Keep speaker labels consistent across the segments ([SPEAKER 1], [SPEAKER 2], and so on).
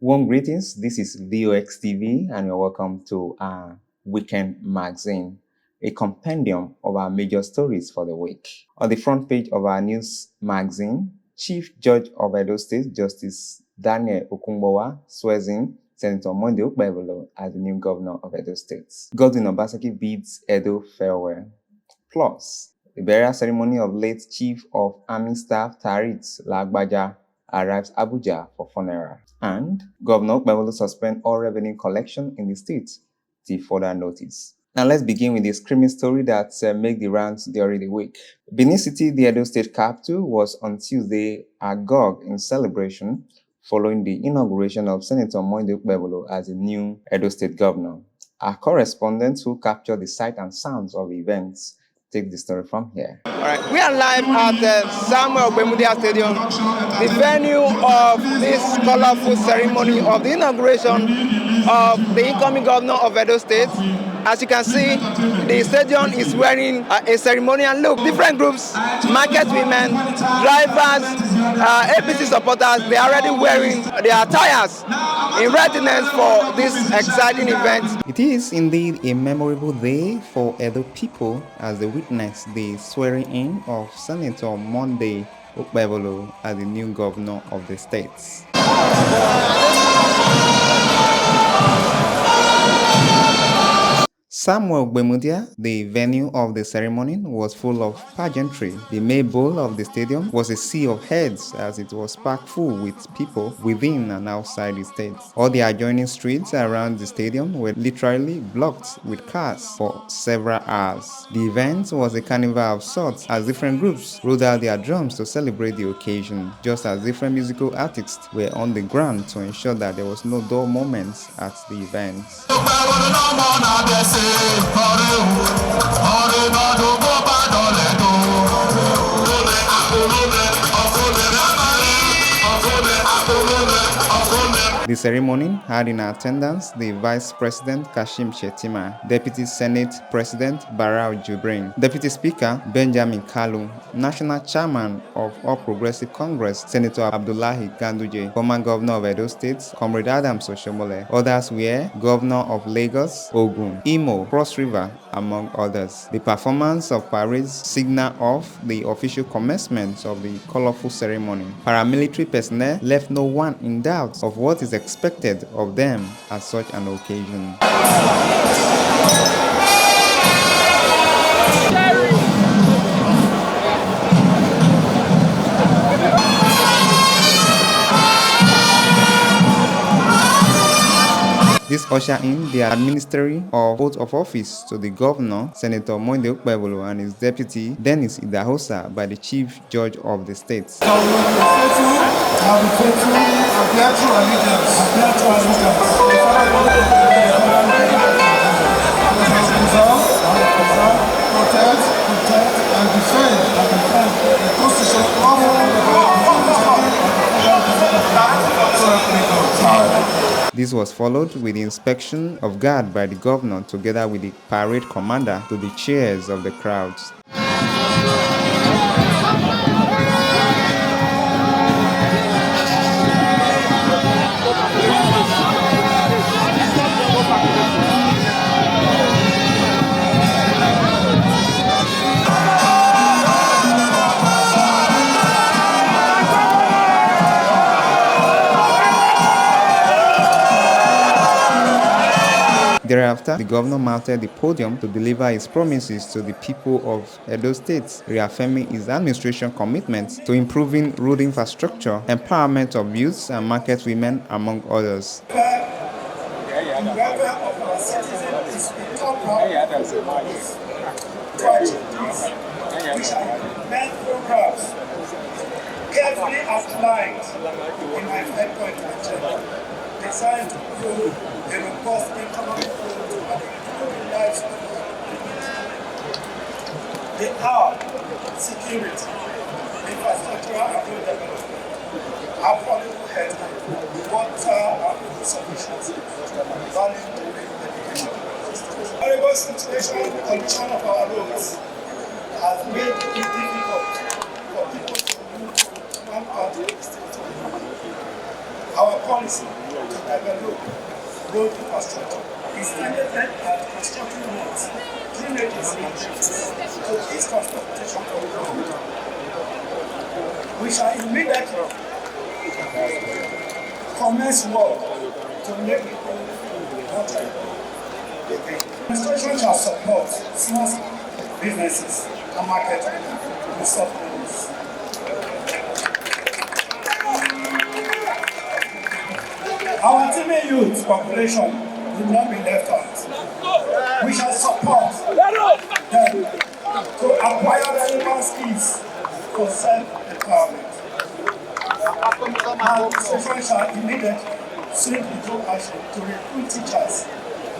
[SPEAKER 1] Warm greetings, this is VOS TV and you're welcome to our weekend magazine, a compendium of our major stories for the week. On the front page of our news magazine, Chief Judge of Edo State, Justice Daniel Okpebholo swears in Senator Monday Okpebholo as the new governor of Edo State. Godwin Obaseki bids Edo farewell. Plus, the burial ceremony of late Chief of Army Staff Tarit Lagbaja arrives Abuja for funeral. And Governor Okpebholo suspends all revenue collection in the state till further notice. Now let's begin with the screaming story that made the rounds during the week. Benin City, the Edo State capital, was on Tuesday agog in celebration following the inauguration of Senator Monday Okpebholo as the new Edo State governor. Our correspondents who captured the sight and sounds of the events take the story from here.
[SPEAKER 2] All right, we are live at the Samuel Okpebholo Stadium, the venue of this colorful ceremony of the inauguration of the incoming governor of Edo State. As you can see, the stadium is wearing a ceremonial look. Different groups, market women, drivers, APC supporters, they are already wearing their attires in readiness for this exciting event.
[SPEAKER 1] It is indeed a memorable day for Edo people as they witness the swearing in of Senator Monday Okpebholo as the new governor of the state. Samuel Okpebholo, the venue of the ceremony, was full of pageantry. The main bowl of the stadium was a sea of heads as it was packed full with people within and outside the state. All the adjoining streets around the stadium were literally blocked with cars for several hours. The event was a carnival of sorts as different groups rolled out their drums to celebrate the occasion, just as different musical artists were on the ground to ensure that there was no dull moments at the events. The ceremony had in attendance the Vice President Kashim Shettima, Deputy Senate President Barau Jibrin, Deputy Speaker Benjamin Kalu, National Chairman of All Progressive Congress Senator Abdullahi Ganduje, former Governor of Edo State Comrade Adams Oshiomhole. Others were Governor of Lagos, Ogun, Imo, Cross River, among others. The performance of parades signal off the official commencement of the colorful ceremony. Paramilitary personnel left no one in doubt of what is expected of them at such an occasion. This ushered in the administering of oath of office to the governor, Senator Monday Okpebholo, and his deputy, Dennis Idahosa, by the Chief Judge of the state. This was followed with the inspection of guard by the governor together with the parade commander to the cheers of the crowds. Thereafter, the governor mounted the podium to deliver his promises to the people of Edo State, reaffirming his administration commitment to improving road infrastructure, empowerment of youths and market women, among others.
[SPEAKER 3] Carefully outlined in my 5-point agenda, designed to improve the robust economic growth and improving lives of the people. They are security, infrastructural and road development, affordable health, water and food sufficiency, value during education. The horrible situation, the condition of our roads has made it difficult for people to move from one part of the state to another. Our policy to develop road infrastructure is targeted at constructing roads, drainages, and bridges to ease transportation for the road. We shall immediately commence work to make people water again. Administration shall support small businesses and marketing with soft loans. Our teeming youth population will not be left out. We shall support them to acquire relevant skills for self-empowerment. Our administration shall immediately swiftly take action to recruit teachers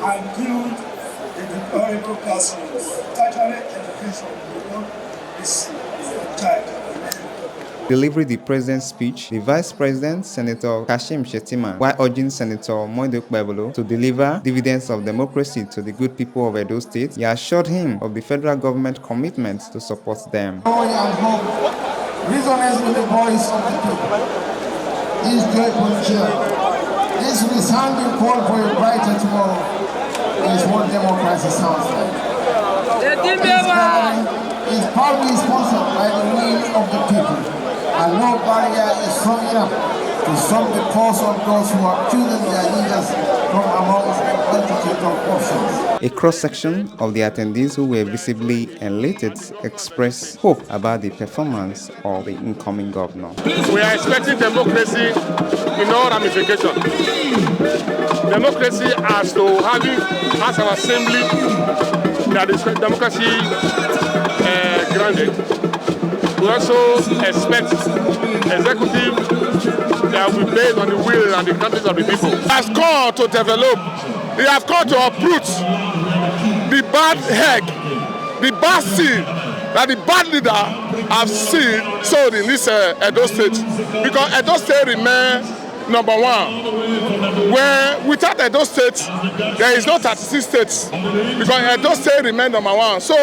[SPEAKER 3] and build the deplorable classrooms. Tertiary education will not be child.
[SPEAKER 1] Delivered the president's speech, the vice president, Senator Kashim Shettima, while urging Senator Okpebholo to deliver dividends of democracy to the good people of Edo State, he assured him of the federal government commitment to support them.
[SPEAKER 4] Joy and hope resonates with the voice of the people. This joyful cheer, this resounding call for a brighter tomorrow is what democracy sounds like. This gathering is proudly sponsored by the will of the people. And no barrier is strong enough to stop the cause of those who have chosen their leaders from amongst a multitude of options.
[SPEAKER 1] A cross-section of the attendees who were visibly elated expressed hope about the performance of the incoming governor.
[SPEAKER 5] We are expecting democracy in all ramifications. Democracy as to having as an assembly that is democracy granted. We also expect executive that will be based on the will and the conscience of the people. He has come to develop, he has come to uproot the bad egg, the bad seed that the bad leader have sowed in this Edo State. Because Edo State remains number one. Where without Edo State, there is no 36 states. Because Edo State remains number one. So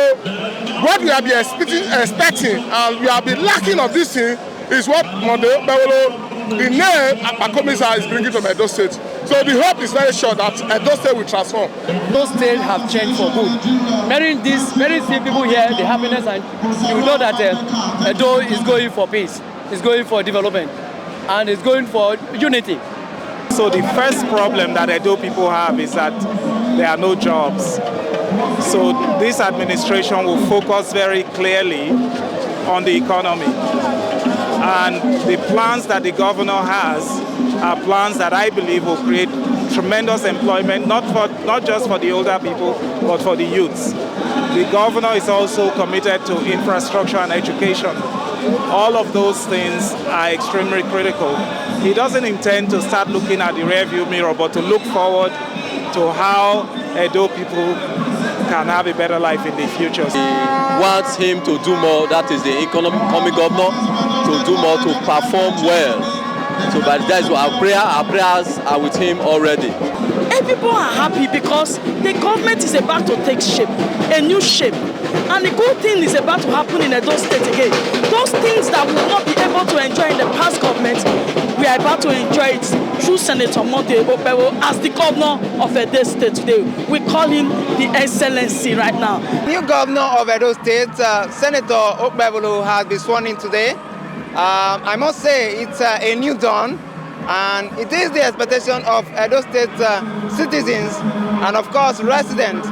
[SPEAKER 5] what we have been expecting and we have been lacking of this thing is what Okpebholo, the name Akomisa is bringing from Edo State. So the hope is very sure that Edo State will transform.
[SPEAKER 6] Edo State have changed for good. Very few people here, the happiness, and you know that Edo is going for peace, is going for development, and is going for unity.
[SPEAKER 7] So the first problem that Edo people have is that there are no jobs. So this administration will focus very clearly on the economy. And the plans that the governor has are plans that I believe will create tremendous employment, not just for the older people, but for the youths. The governor is also committed to infrastructure and education. All of those things are extremely critical. He doesn't intend to start looking at the rearview mirror, but to look forward to how Edo people can have a better life in the future.
[SPEAKER 8] He wants him to do more, that is the incoming governor, to do more, to perform well. So but that's what our prayers are with him already.
[SPEAKER 9] And people are happy because the government is about to take shape, a new shape. And the good thing is about to happen in Edo State again. Those things that we will not be able to enjoy in the past government, we are about to enjoy it through Senator Okpebholo as the governor of Edo State today. We call him the Excellency right now.
[SPEAKER 2] New governor of Edo State, Senator Okpebholo, has been sworn in today. I must say it's a new dawn, and it is the expectation of Edo State citizens and of course residents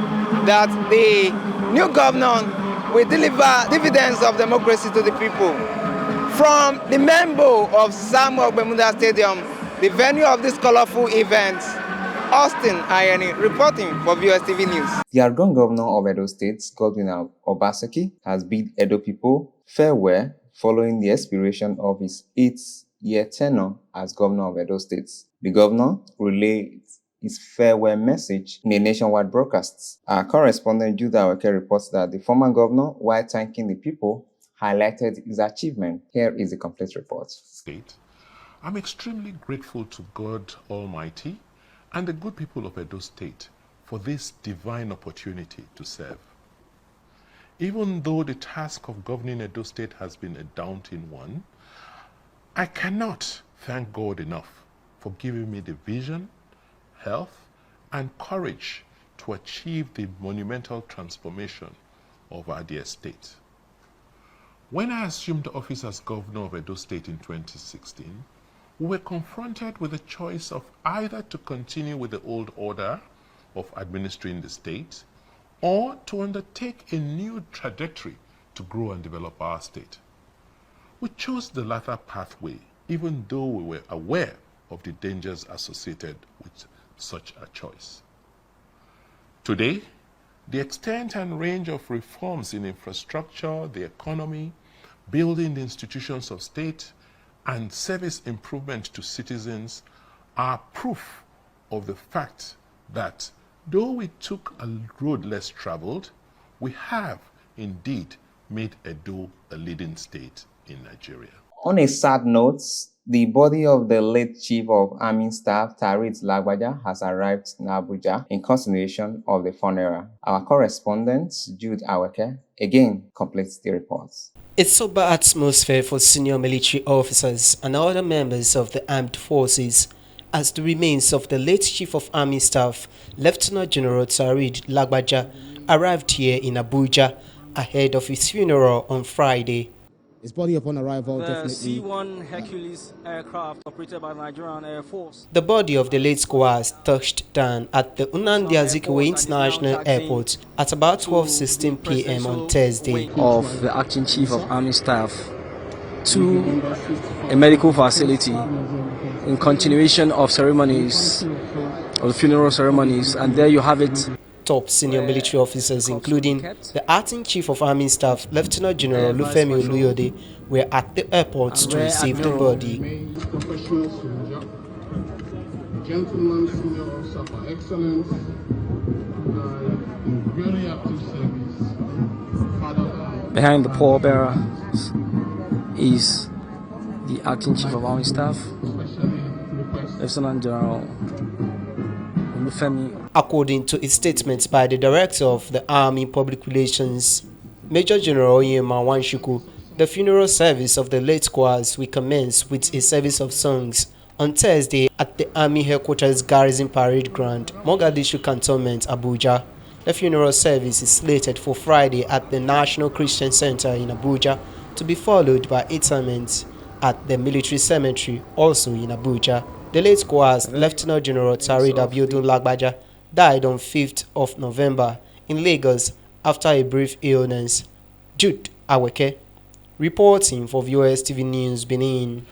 [SPEAKER 2] that the new governor will deliver dividends of democracy to the people. From the member of Samuel Okpebholo Stadium, the venue of this colorful event, Austin Ayeni reporting for VOS TV News.
[SPEAKER 1] The outgoing governor of Edo State, Godwin Obaseki, has bid Edo people farewell following the expiration of his 8-year tenure as governor of Edo State. The governor relayed his farewell message in a nationwide broadcast. Our correspondent Judah Aweke reports that the former governor, while thanking the people, highlighted his achievement. Here is the complete report.
[SPEAKER 10] State, I'm extremely grateful to God Almighty and the good people of Edo State for this divine opportunity to serve. Even though the task of governing Edo State has been a daunting one, I cannot thank God enough for giving me the vision, health, and courage to achieve the monumental transformation of our dear state. When I assumed office as governor of Edo State in 2016, we were confronted with the choice of either to continue with the old order of administering the state or to undertake a new trajectory to grow and develop our state. We chose the latter pathway, even though we were aware of the dangers associated with such a choice. Today, the extent and range of reforms in infrastructure, the economy, building the institutions of state, and service improvement to citizens are proof of the fact that though we took a road less traveled, we have indeed made Edo a leading state in Nigeria.
[SPEAKER 1] On a sad note, the body of the late Chief of Army Staff Tarit Lagbaja has arrived in Abuja in continuation of the funeral. Our correspondent, Jude Aweke, again completes the report.
[SPEAKER 11] A sober atmosphere for senior military officers and other members of the armed forces as the remains of the late Chief of Army Staff, Lieutenant General Tarit Lagbaja, arrived here in Abuja ahead of his funeral on Friday.
[SPEAKER 12] His body upon arrival definitely...
[SPEAKER 13] C-1 Hercules aircraft operated by the Nigerian Air Force.
[SPEAKER 11] The body of the late Squaz touched down at the Nnamdi Azikiwe International Airport at about 12:16 p.m. on Thursday.
[SPEAKER 13] Of the acting chief of army staff to a medical facility in continuation of ceremonies, of the funeral ceremonies, and there you have it.
[SPEAKER 11] Top senior military officers, including the acting chief of army staff, Lieutenant General Lufemi Oluyode, were at the airport to receive the body.
[SPEAKER 14] Gentleman, senior officer for excellence, very active service.
[SPEAKER 13] Behind the pallbearer is the acting chief of army staff, Lieutenant General Lufemi.
[SPEAKER 11] According to a statement by the Director of the Army Public Relations, Major General Onyema Wanshuku, the funeral service of the late Squaz will commence with a service of songs on Thursday at the Army Headquarters Garrison Parade Ground, Mogadishu Cantonment, Abuja. The funeral service is slated for Friday at the National Christian Center in Abuja, to be followed by interment at the Military Cemetery, also in Abuja. The late Squaz, Lieutenant General Tarit Abiodun Lagbaja, died on 5th of November in Lagos after a brief illness. Jude Aweke, reporting for VOS TV News, Benin.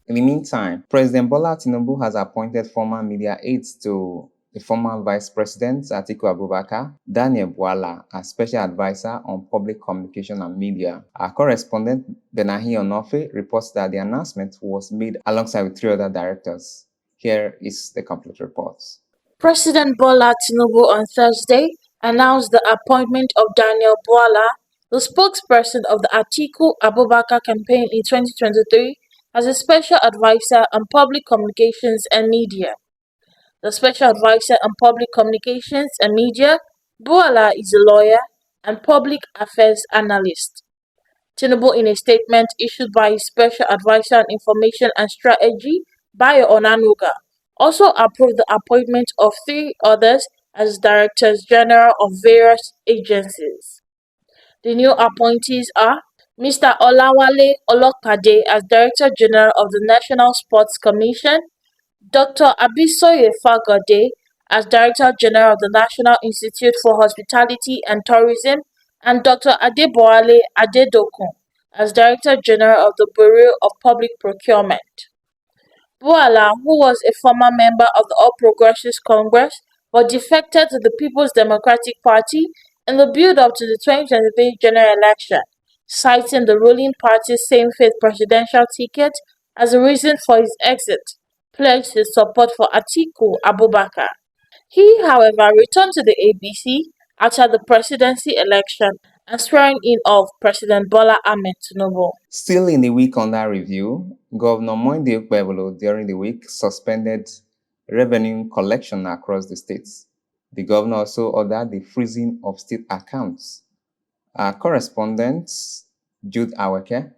[SPEAKER 1] In the meantime, President Bola Tinubu has appointed former media aides to the former Vice President Atiku Abubakar, Daniel Bwala, as Special Advisor on Public Communication and Media. Our correspondent, Benahi Onofe, reports that the announcement was made alongside with 3 other directors. Here is the complete report.
[SPEAKER 15] President Bola Tinubu on Thursday announced the appointment of Daniel Bwala, the spokesperson of the Atiku Abubakar campaign in 2023, as a Special Advisor on Public Communications and Media. The Special Advisor on Public Communications and Media, Bwala is a lawyer and public affairs analyst. Tinubu, in a statement issued by his Special Advisor on Information and Strategy, Bayo Onanuga, also approved the appointment of 3 others as Directors General of various agencies. The new appointees are Mr. Olawale Olokade as Director General of the National Sports Commission, Dr. Abisoye Fagode as Director General of the National Institute for Hospitality and Tourism, and Dr. Adeboale Adedokun as Director General of the Bureau of Public Procurement. Bwala, who was a former member of the All Progressives Congress but defected to the People's Democratic Party in the build-up to the 2023 general election, citing the ruling party's same-faith presidential ticket as a reason for his exit, pledged his support for Atiku Abubakar. He, however, returned to the ABC after the presidency election and swearing in of President Bola Ahmed Tinubu.
[SPEAKER 1] Still in the week under review, Governor Monday Okpebholo during the week suspended revenue collection across the states. The governor also ordered the freezing of state accounts. Our correspondent, Jude Aweke,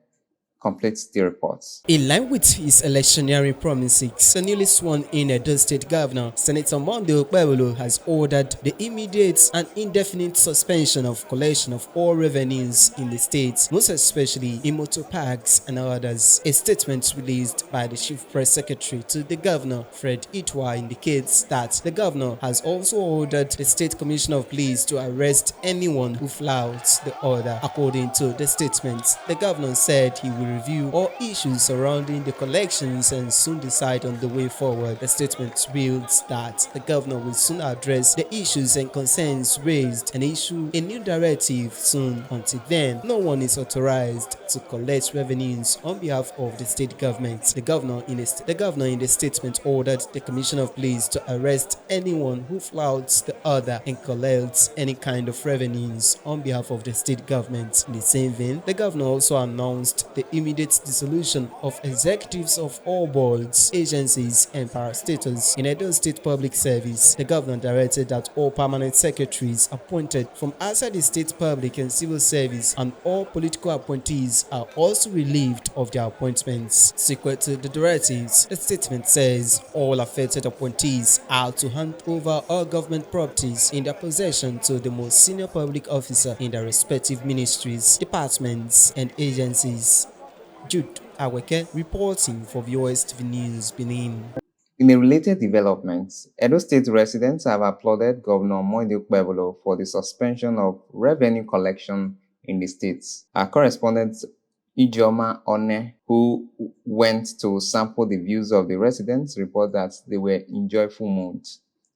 [SPEAKER 1] completes the report.
[SPEAKER 11] In line with his electioneering promises, the newly sworn-in Edo State Governor, Senator Monday Okpebholo, has ordered the immediate and indefinite suspension of collection of all revenues in the state, most especially in motor parks and others. A statement released by the Chief Press Secretary to the Governor, Fred Itwa, indicates that the Governor has also ordered the State Commissioner of Police to arrest anyone who flouts the order. According to the statement, the Governor said he will review all issues surrounding the collections and soon decide on the way forward. The statement reveals that the Governor will soon address the issues and concerns raised and issue a new directive soon. Until then, no one is authorized to collect revenues on behalf of the state government. The Governor in the statement ordered the Commissioner of Police to arrest anyone who flouts the order and collects any kind of revenues on behalf of the state government. In the same vein, the Governor also announced the immediate dissolution of executives of all boards, agencies, and parastatals in Edo State Public Service. The Governor directed that all permanent secretaries appointed from outside the state public and civil service and all political appointees are also relieved of their appointments. Sequent to the directives, the statement says all affected appointees are to hand over all government properties in their possession to the most senior public officer in their respective ministries, departments, and agencies. Jude Aweke reporting for VOS TV News, Benin.
[SPEAKER 1] In a related development, Edo State residents have applauded Governor Monday Okpebholo for the suspension of revenue collection in the state. Our correspondent Ijoma One, who went to sample the views of the residents, reported that they were in joyful mood.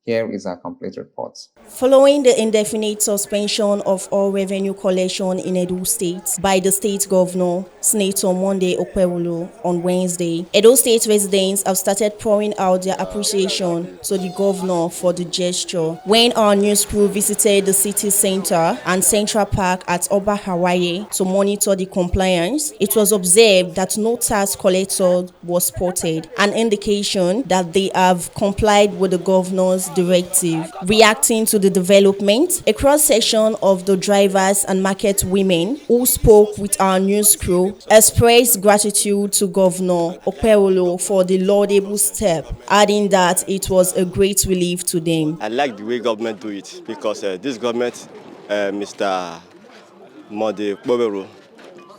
[SPEAKER 1] Here is our complete report.
[SPEAKER 16] Following the indefinite suspension of all revenue collection in Edo State by the state governor, Senator Monday Okpebholo, on Wednesday, Edo State residents have started pouring out their appreciation to the governor for the gesture. When our news crew visited the city center and Central Park at Oba Hawaii to monitor the compliance, it was observed that no tax collector was spotted, an indication that they have complied with the governor's directive. Reacting to the development, a cross-section of the drivers and market women who spoke with our news crew expressed gratitude to Governor Okpebholo for the laudable step, adding that it was a great relief to them.
[SPEAKER 17] I like the way government do it because this government, Mr. Monday Okpebholo,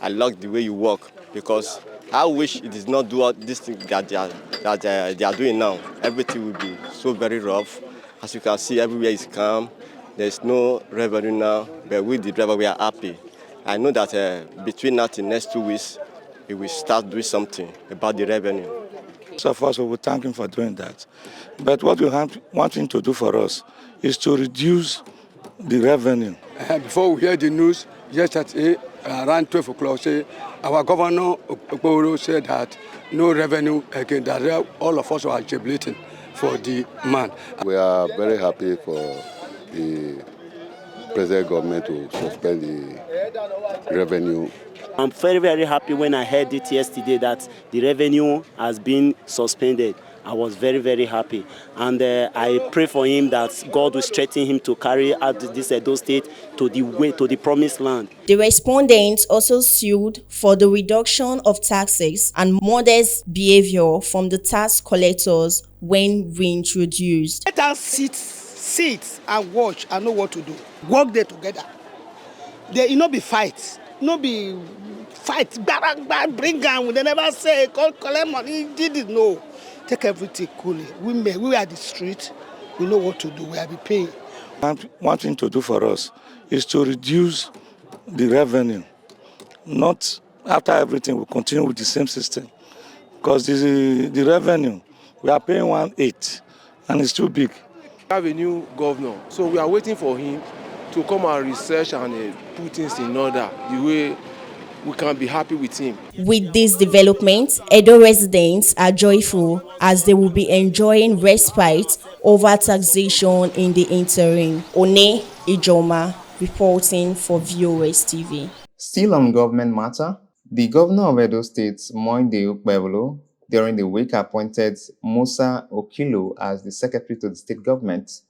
[SPEAKER 17] I like the way you work because I wish it is not do all this thing that they are doing now. Everything will be so very rough. As you can see, everywhere is calm. There is no revenue now, but with the driver, we are happy. I know that between now and next 2 weeks, we will start doing something about the revenue.
[SPEAKER 18] So first, we will thank him for doing that. But what we want him to do for us is to reduce the revenue.
[SPEAKER 19] Before we hear the news, yesterday around 12 o'clock, our governor Okpebholo said that no revenue again, that all of us are jubilating for the man.
[SPEAKER 20] We are very happy for the present government to suspend the revenue.
[SPEAKER 21] I'm very, very happy when I heard it yesterday that the revenue has been suspended. I was very, very happy. And I pray for him that God will strengthen him to carry out this Edo State to the promised land.
[SPEAKER 16] The respondents also sued for the reduction of taxes and modest behavior from the tax collectors when reintroduced.
[SPEAKER 22] Let us sit and watch and know what to do. Work there together. There will not be fights. No be fight, bring down. They never say, collect money, did it, no. Take everything coolly. We are the street. We know what to do. We are be paying.
[SPEAKER 18] One thing to do for us is to reduce the revenue. Not after everything, we continue with the same system. Because the revenue, we are paying 1/8, and it's too big.
[SPEAKER 23] We have a new governor, so we are waiting for him to come and research and put things in order the way we can be happy with him.
[SPEAKER 16] With this development, Edo residents are joyful as they will be enjoying respite over taxation in the interim. One Ijoma reporting for VOS TV.
[SPEAKER 1] Still on government matter, the governor of Edo State, Monday Okpebholo, during the week appointed Musa Okilo as the secretary to the state government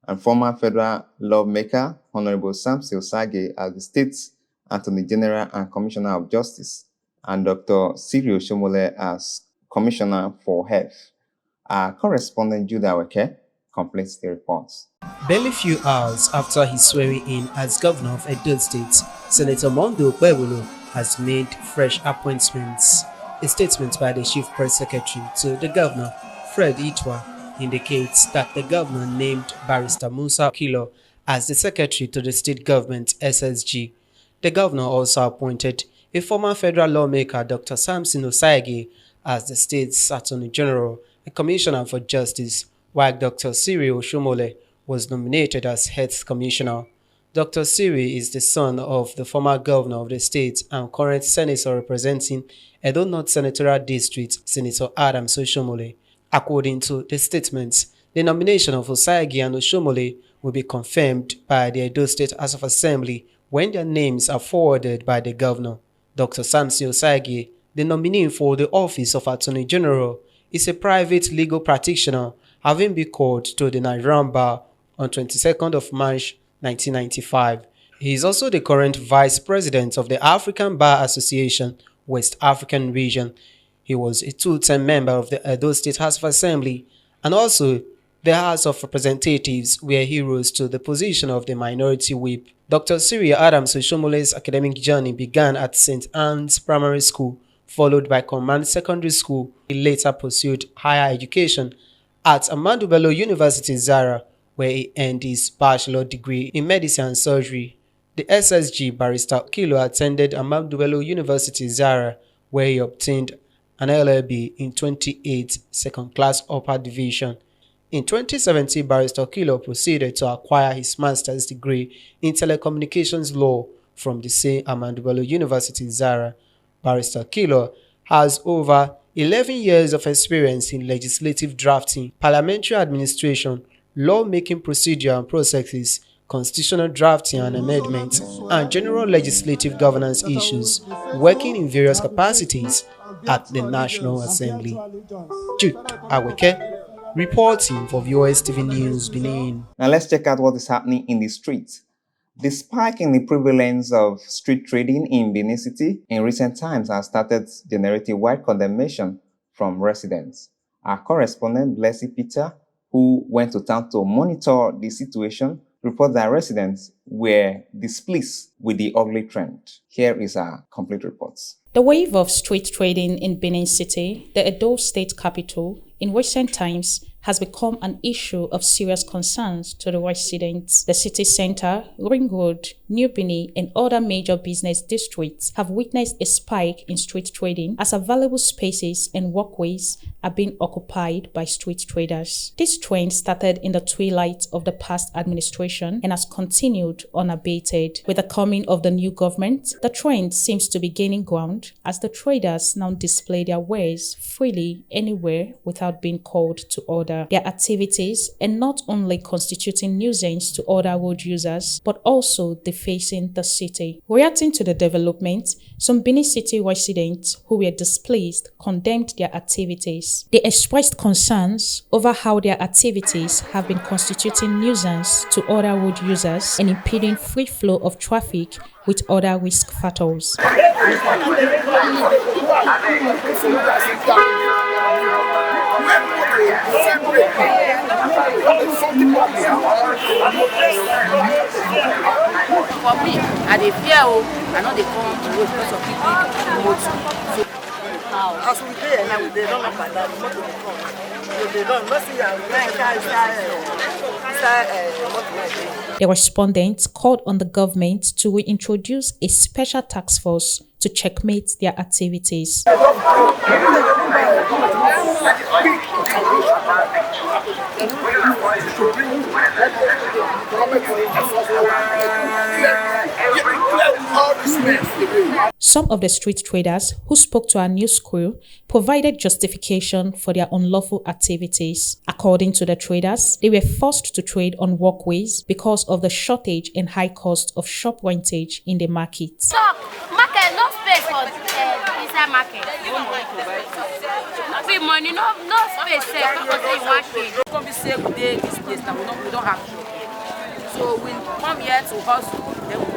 [SPEAKER 1] and former federal lawmaker Honorable Samson Osage as the state Attorney General and Commissioner of Justice. and Dr. Sirio Shomole as Commissioner for Health. Our correspondent Judah Weke completes the report.
[SPEAKER 11] Barely few hours after his swearing in as governor of Edo State, Senator Monday Okpebholo has made fresh appointments. A statement by the Chief Press Secretary to the governor, Fred Itwa, indicates that the governor named Barrister Musa Kilo as the secretary to the state government SSG. The governor also appointed a former federal lawmaker, Dr. Samson Osagie, as the state's Attorney General and Commissioner for Justice, while Dr. Siri Oshomole was nominated as Health Commissioner. Dr. Siri is the son of the former governor of the state and current senator representing Edo North Senatorial District, Senator Adams Oshomole. According to the statement, the nomination of Osagie and Oshomole will be confirmed by the Edo State House of Assembly when their names are forwarded by the governor. Dr. Samson Osagie, the nominee for the office of Attorney General, is a private legal practitioner, having been called to the Nigerian bar on 22nd of March 1995. He is also the current vice president of the African Bar Association, West African Region. He was a two-term member of the Edo State House of Assembly and also the House of Representatives, where he rose to the position of the minority whip. Dr. Siri Adams Oshomole's academic journey began at St. Anne's Primary School, followed by Command Secondary School. He later pursued higher education at Okpebholo University, Zara, where he earned his bachelor degree in medicine and surgery. The SSG Barrister Kilo attended Okpebholo University, Zara, where he obtained an LLB in 28 second-class upper division. In 2017, Barrister Kilo proceeded to acquire his master's degree in telecommunications law from the same Okpebholo University, Zara. Barrister Kilo has over 11 years of experience in legislative drafting, parliamentary administration, lawmaking procedure and processes, constitutional drafting and amendments, and general legislative governance issues, working in various capacities at the National Assembly. Jude Aweke, reporting for VOS TV News, Benin.
[SPEAKER 1] Now let's check out what is happening in the streets. The spike in the prevalence of street trading in Benin City in recent times has started generating wide condemnation from residents. Our correspondent, Blessy Peter, who went to town to monitor the situation, reports that residents were displeased with the ugly trend. Here is our complete report.
[SPEAKER 3] The wave of street trading in Benin City, the Edo State capital, in recent times has become an issue of serious concerns to the residents. The city center, Ring Road, New Benin, and other major business districts have witnessed a spike in street trading as available spaces and walkways are being occupied by street traders. This trend started in the twilight of the past administration and has continued unabated. With the coming of the new government, the trend seems to be gaining ground as the traders now display their wares freely anywhere without being called to order. Their activities and not only constituting nuisance to other road users, but also defacing the city. Reacting to the development, some Benin City residents who were displeased condemned their activities. They expressed concerns over how their activities have been constituting nuisance to other road users and impeding free flow of traffic with other risk factors.
[SPEAKER 4] For me, I dey fear I know they come to road because of big motor. As we dey now, they run up and down. The motor dey come. So they run. Not see
[SPEAKER 3] The respondents called on the government to reintroduce a special task force to checkmate their activities. Some of the street traders who spoke to our news crew provided justification for their unlawful activities. According to the traders, they were forced to trade on walkways because of the shortage and high cost of shop rentage in the market.
[SPEAKER 5] Market, no space for inside market. Free money, no space.
[SPEAKER 4] Come be say we dey this place now. We don't have. So we come here to hustle. Then we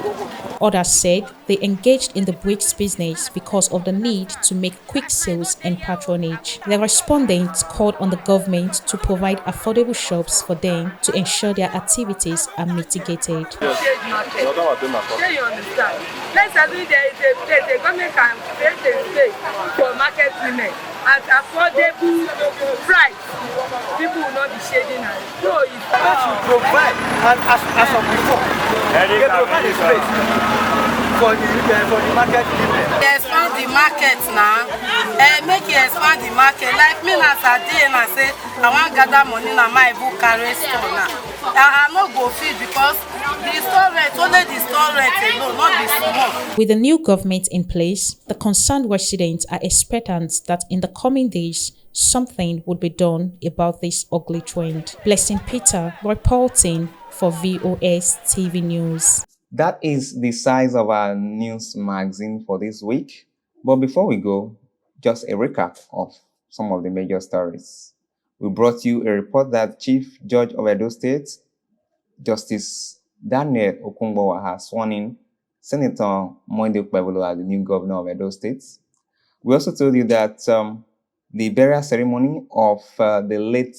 [SPEAKER 3] Others said they engaged in the bricks business because of the need to make quick sales and patronage. The respondents called on the government to provide affordable shops for them to ensure their activities are mitigated.
[SPEAKER 6] Yes. You understand? Let's assume there is a place, the government can create a space for market women at affordable price. People will not be shading us. So if they should provide, and as of before, they provide a space for the market women.
[SPEAKER 4] Expand the market now. Make it expand the market. Like me as a day and I say, I want to gather money now, my book carry store now. I not go feed because the store rent, only the store rent alone, not the small.
[SPEAKER 3] With the new government in place, the concerned residents are expectant that in the coming days, something would be done about this ugly trend. Blessing Peter reporting for VOS TV News.
[SPEAKER 1] That is the size of our news magazine for this week. But before we go, just a recap of some of the major stories. We brought you a report that Chief Judge of Edo State, Justice Daniel Okpebholo, has sworn in Senator Monday Okpebholo as the new governor of Edo State. We also told you that the burial ceremony of the late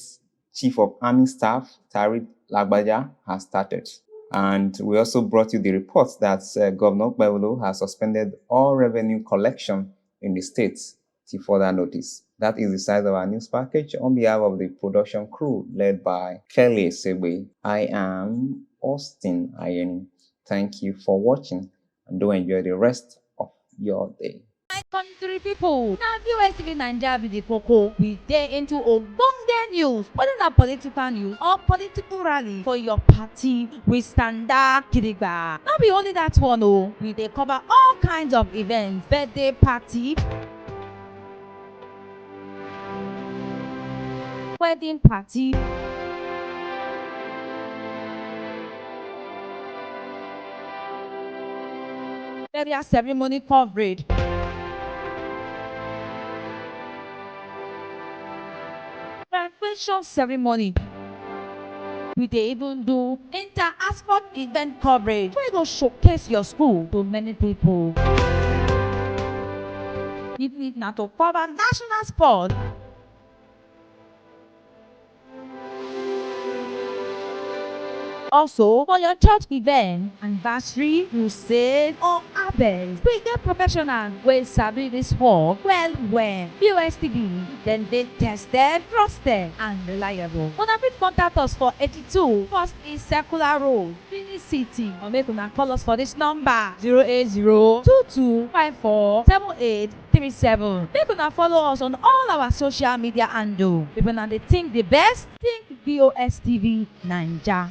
[SPEAKER 1] Chief of Army Staff, Tariq Lagbaja, has started. And we also brought you the report that Governor Okpebholo has suspended all revenue collection in the state till further notice. That is the size of our news package. On behalf of the production crew led by Kelly Sebe, I am Austin Ayeni. Thank you for watching and do enjoy the rest of your day.
[SPEAKER 7] Country people, now VOS TV Naija be the koko. We dey into ogbonge news, whether na political news or political rally for your party. We stand gidigba. Not be only that one, oh, we dey cover all kinds of events, birthday party, wedding party, burial ceremony coverage, graduation ceremony. We dey even do inter-sport event coverage wey go showcase your school to many people. Even if na to cover national sport, also for your church event, anniversary, crusade or harvest, we get professionals wey sabi this work well. VOS TV, dem dey tested, trusted and reliable. Una fit contact us for 82 First East Circular Road, Benin City, or make una call us for this number 080-2254-7837. Make una follow us on all our social media handle. If una dey think the best, think VOS TV Naija.